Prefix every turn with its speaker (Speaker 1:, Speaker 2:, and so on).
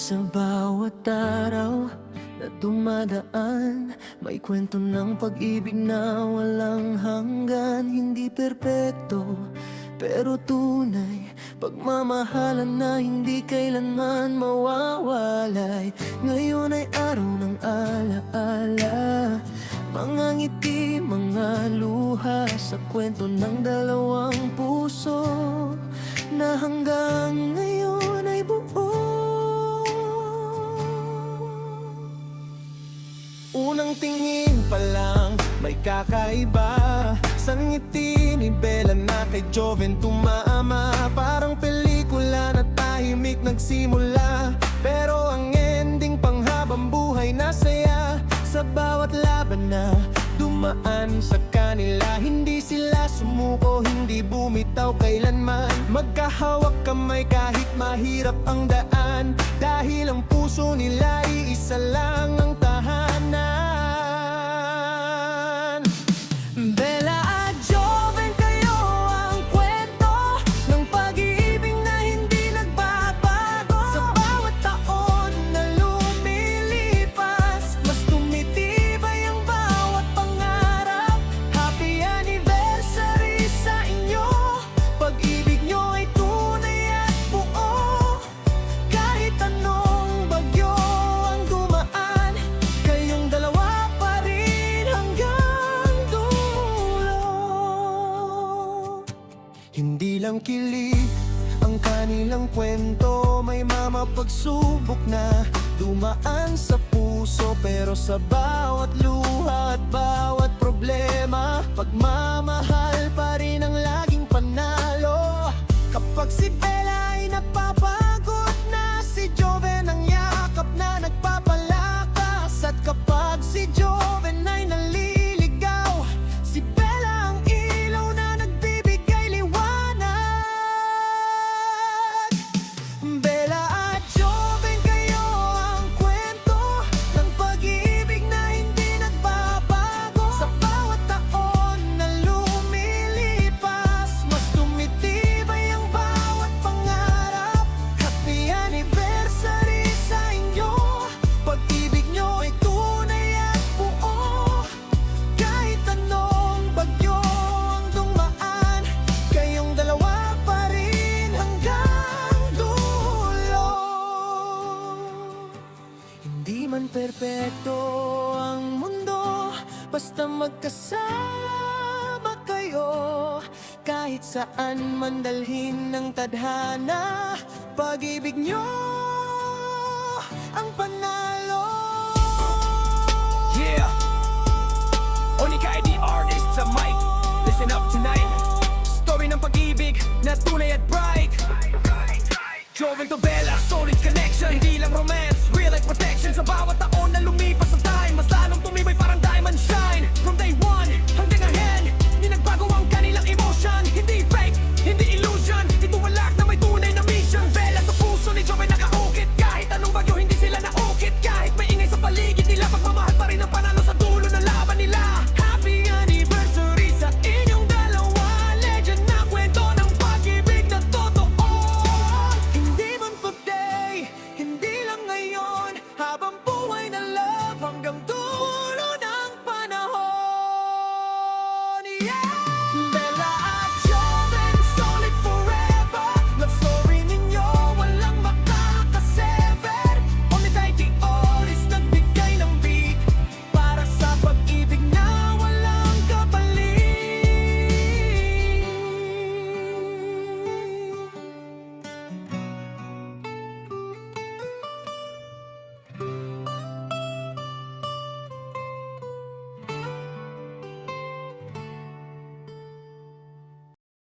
Speaker 1: Sa bawat araw na dumadaan, may kwento ng pag-ibig na walang hanggan. Hindi perpekto, pero tunay, pagmamahalan na hindi kailanman mawawalay. Ngayon ay araw ng alaala, mga ngiti, mga luha, sa kwento ng dalawang puso na hanggang ngayon ay buo. Unang tingin pa lang may kakaiba sa ngiti ni Bella na kay Joven tumaama. Parang pelikula na tahimik nagsimula, pero ang ending panghabang buhay na saya. Sa bawat laban na dumaan sa kanila, hindi sila sumuko, hindi bumitaw kailanman. Magkahawak kamay kahit mahirap ang daan, dahil ang puso nila iisa lang ang tahanan. Bella at Joven, kayo ang kwento ng pag-ibig na hindi nagbabago. Sa bawat taon na lumilipas, mas tumitibay ang bawat pangarap. Happy anniversary sa inyo, pag-ibig nyo ay tunay at buo. Kahit anong bagyo ang dumaan, kayong dalawa pa rin hanggang dulo. Hindi lang kilig ang kanilang kwento, may mga pagsubok na dumaan sa puso. Pero sa bawat luha at bawat problema, pagmamahal pa rin ang laging panalo. Kapag si Bella ay napapagod na, si Joven ang yakap na nagpapalakas. At kapag si Joven ay naliligaw, si Bella ang ilaw na nagbibigay liwanag. Bella at Joven, kayo ang kwento ng pag-ibig na hindi nagbabago. Sa bawat taon na lumilipas, mas tumitibay ang bawat pangarap. Happy anniversary sa inyo, pag-ibig nyo ay tunay at buo. Kahit anong bagyo ang dumaan, kayong dalawa pa rin hanggang dulo. Hindi man perpekto ang mundo, basta magkasama kayo. Kahit saan man dalhin ng tadhana, pag-ibig nyo ang panalo.
Speaker 2: Yeah, Onikay the artist sa mic. Listen up tonight. Story ng pag-ibig na tunay at bright. Joven to Bella, solid connection, hindi lang romance, real life protection. Sa bawat taon na lumipas ang time, mas lalong tumibay parang diamond shine. From day one